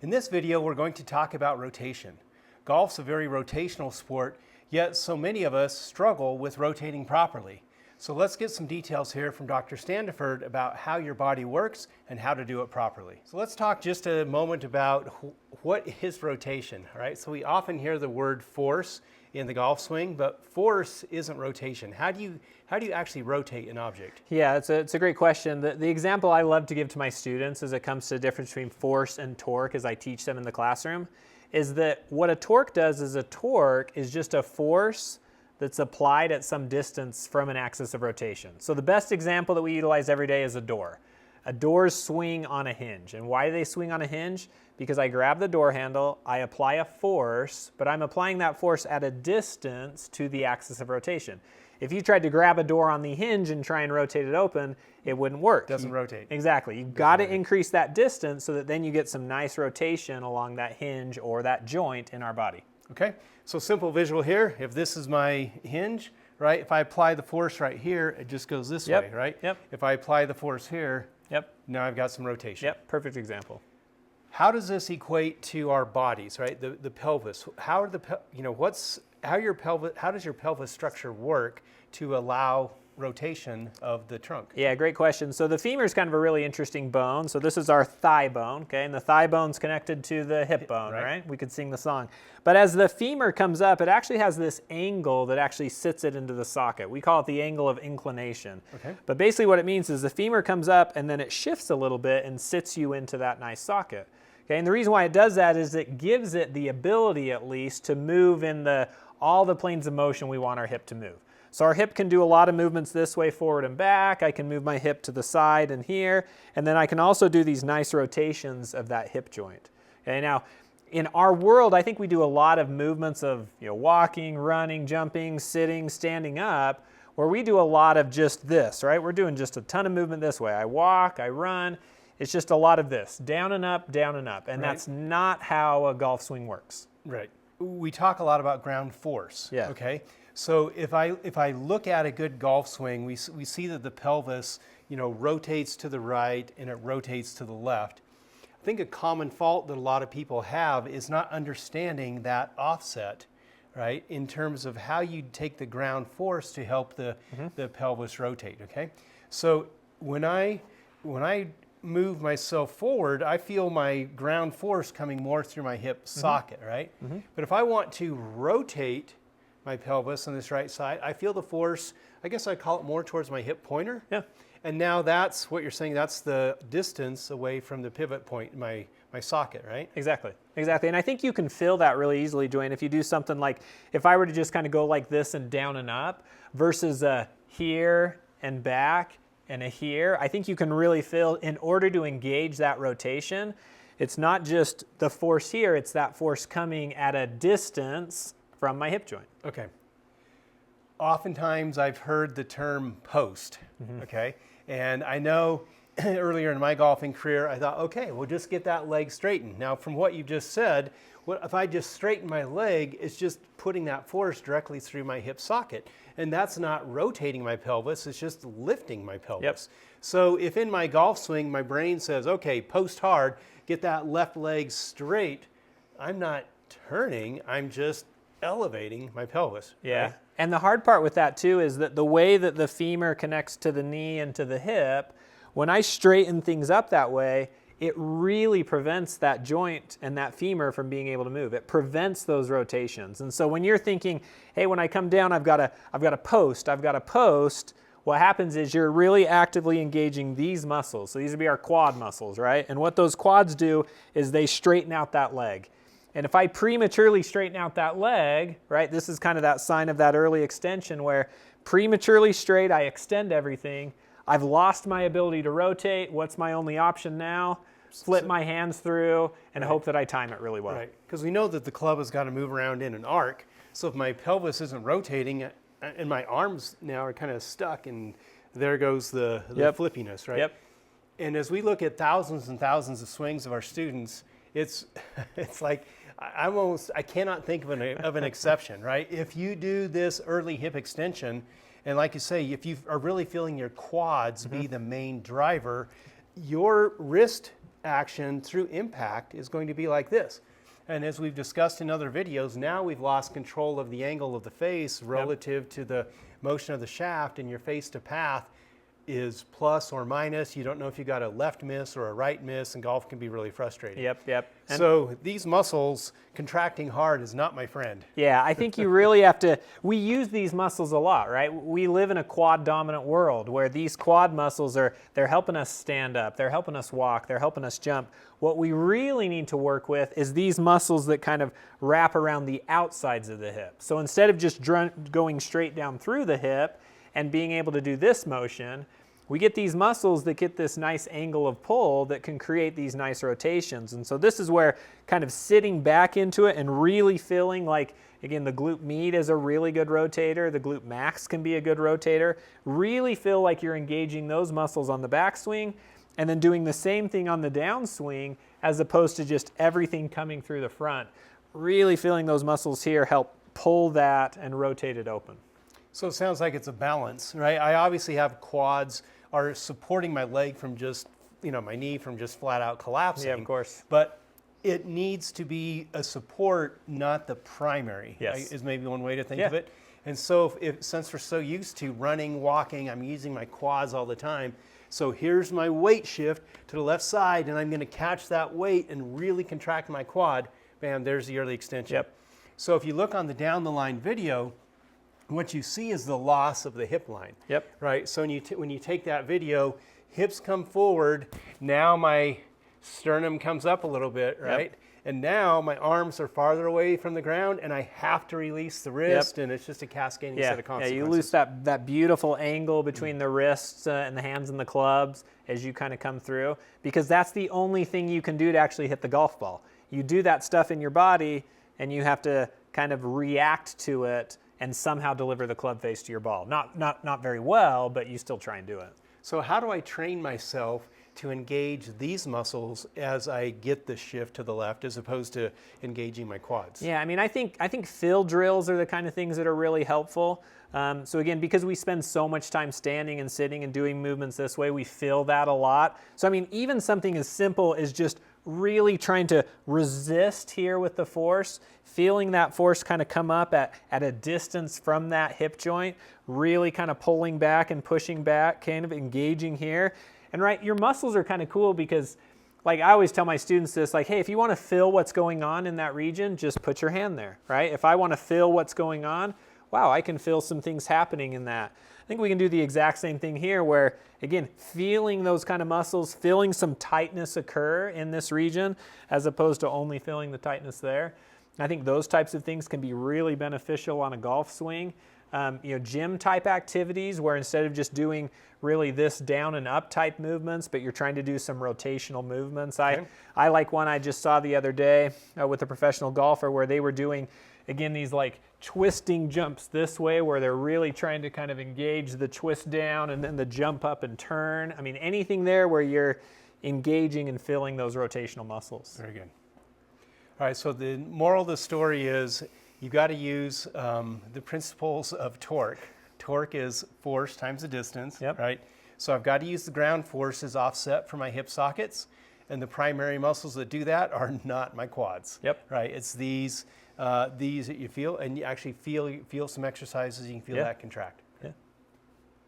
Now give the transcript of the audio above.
In this video, we're going to talk about rotation. Golf's a very rotational sport, yet so many of us struggle with rotating properly. So let's get some details here from Dr. Standifird about how your body works and how to do it properly. So let's talk just a moment about what is rotation, all right? So we often hear the word force in the golf swing, but force isn't rotation. How do you actually rotate an object? Yeah, it's a great question. The example I love to give to my students as it comes to the difference between force and torque as I teach them in the classroom is that what a torque does is a torque is just a force that's applied at some distance from an axis of rotation. So the best example that we utilize every day is a door. A doors swing on a hinge. And why do they swing on a hinge? Because I grab the door handle, I apply a force, but I'm applying that force at a distance to the axis of rotation. If you tried to grab a door on the hinge and try and rotate it open, it wouldn't work. Doesn't rotate. Exactly. You've got to increase that distance so that then you get some nice rotation along that hinge or that joint in our body. Okay, so simple visual here. If this is my hinge, right, if I apply the force right here, it just goes this way, right? Yep. If I apply the force here, Yep. now I've got some rotation. Yep, perfect example. How does this equate to our bodies, right? The pelvis. How does your pelvis structure work to allow rotation of the trunk? Yeah, great question. So the femur is kind of a really interesting bone. So this is our thigh bone, okay? And the thigh bone's connected to the hip bone, right? We could sing the song. But as the femur comes up, it actually has this angle that actually sits it into the socket. We call it the angle of inclination. Okay. But basically what it means is the femur comes up and then it shifts a little bit and sits you into that nice socket. Okay, and the reason why it does that is it gives it the ability at least to move in all the planes of motion we want our hip to move. So our hip can do a lot of movements this way, forward and back. I can move my hip to the side and here, and then I can also do these nice rotations of that hip joint. Okay, now in our world, I think we do a lot of movements of walking, running, jumping, sitting, standing up, where we do a lot of just this, right? We're doing just a ton of movement this way. I walk, I run. It's just a lot of this, down and up, and that's not how a golf swing works. Right. We talk a lot about ground force. Yeah. Okay. So if I look at a good golf swing, we see that the pelvis, rotates to the right and it rotates to the left. I think a common fault that a lot of people have is not understanding that offset, right? In terms of how you take the ground force to help the pelvis rotate. Okay. So when I move myself forward, I feel my ground force coming more through my hip socket, right? But if I want to rotate my pelvis on this right side, I feel the force, I guess I call it more towards my hip pointer. Yeah. And now that's what you're saying, that's the distance away from the pivot point, my socket, right? Exactly. And I think you can feel that really easily, Dwayne, if you do something like, if I were to just kind of go like this and down and up versus here and back, and a here, I think you can really feel in order to engage that rotation, it's not just the force here, it's that force coming at a distance from my hip joint. Okay. Oftentimes I've heard the term post, okay? And I know earlier in my golfing career, I thought, okay, we'll just get that leg straightened. Now from what you just said, if I just straighten my leg, it's just putting that force directly through my hip socket. And that's not rotating my pelvis, it's just lifting my pelvis. Yep. So if in my golf swing, my brain says, okay, post hard, get that left leg straight, I'm not turning, I'm just elevating my pelvis. Yeah. Right? And the hard part with that too is that the way that the femur connects to the knee and to the hip, when I straighten things up that way, it really prevents that joint and that femur from being able to move. It prevents those rotations. And so when you're thinking, hey, when I come down, I've got a post, what happens is you're really actively engaging these muscles. So these would be our quad muscles, right? And what those quads do is they straighten out that leg. And if I prematurely straighten out that leg, right, this is kind of that sign of that early extension where prematurely straight, I extend everything. I've lost my ability to rotate. What's my only option now? Flip my hands through and hope that I time it really well. Right, because we know that the club has got to move around in an arc. So if my pelvis isn't rotating and my arms now are kind of stuck, and there goes the flippiness, right? Yep. And as we look at thousands and thousands of swings of our students, it's like I cannot think of an exception, right? If you do this early hip extension, and like you say, if you are really feeling your quads be the main driver, your wrist action through impact is going to be like this. And as we've discussed in other videos, now we've lost control of the angle of the face relative to the motion of the shaft, and your face to path is plus or minus. You don't know if you got a left miss or a right miss, and golf can be really frustrating. Yep. And so these muscles contracting hard is not my friend. yeah, I think you really have to, we use these muscles a lot, right? We live in a quad dominant world where these quad muscles they're helping us stand up, they're helping us walk, they're helping us jump. What we really need to work with is these muscles that kind of wrap around the outsides of the hip. So instead of just going straight down through the hip and being able to do this motion, we get these muscles that get this nice angle of pull that can create these nice rotations. And so this is where kind of sitting back into it and really feeling like, again, the glute med is a really good rotator, the glute max can be a good rotator. Really feel like you're engaging those muscles on the backswing and then doing the same thing on the downswing as opposed to just everything coming through the front. Really feeling those muscles here help pull that and rotate it open. So it sounds like it's a balance, right? I obviously have quads are supporting my leg from just, my knee from just flat out collapsing. Yeah, of course. But it needs to be a support, not the primary, Yes. is maybe one way to think of it. And so since we're so used to running, walking, I'm using my quads all the time. So here's my weight shift to the left side, and I'm going to catch that weight and really contract my quad. Bam, there's the early extension. Yep. So if you look on the down the line video, what you see is the loss of the hip line. Yep. Right. So when you take that video, hips come forward. Now my sternum comes up a little bit, right? Yep. And now my arms are farther away from the ground, and I have to release the wrist, and it's just a cascading set of consequences. Yeah, you lose that beautiful angle between the wrists and the hands and the clubs as you kind of come through, because that's the only thing you can do to actually hit the golf ball. You do that stuff in your body, and you have to kind of react to it and somehow deliver the club face to your ball. Not very well, but you still try and do it. So how do I train myself to engage these muscles as I get the shift to the left as opposed to engaging my quads? Yeah, I mean, I think fill drills are the kind of things that are really helpful. So again, because we spend so much time standing and sitting and doing movements this way, we feel that a lot. So I mean, even something as simple as just really trying to resist here with the force, feeling that force kind of come up at a distance from that hip joint, really kind of pulling back and pushing back, kind of engaging here. And right, your muscles are kind of cool because, like I always tell my students this, like, hey, if you want to feel what's going on in that region, just put your hand there, right? If I want to feel what's going on, wow, I can feel some things happening in that. I think we can do the exact same thing here where, again, feeling those kind of muscles, feeling some tightness occur in this region as opposed to only feeling the tightness there. I think those types of things can be really beneficial on a golf swing. Gym type activities where instead of just doing really this down and up type movements, but you're trying to do some rotational movements. Okay. I like one I just saw the other day with a professional golfer where they were doing, again, these like twisting jumps this way where they're really trying to kind of engage the twist down and then the jump up and turn. I mean, anything there where you're engaging and filling those rotational muscles. Very good. All right, so the moral of the story is you've got to use the principles of torque. Torque is force times the distance, right? So I've got to use the ground force as offset for my hip sockets, and the primary muscles that do that are not my quads, right? It's these that you feel, and you actually feel some exercises, you can feel that contract.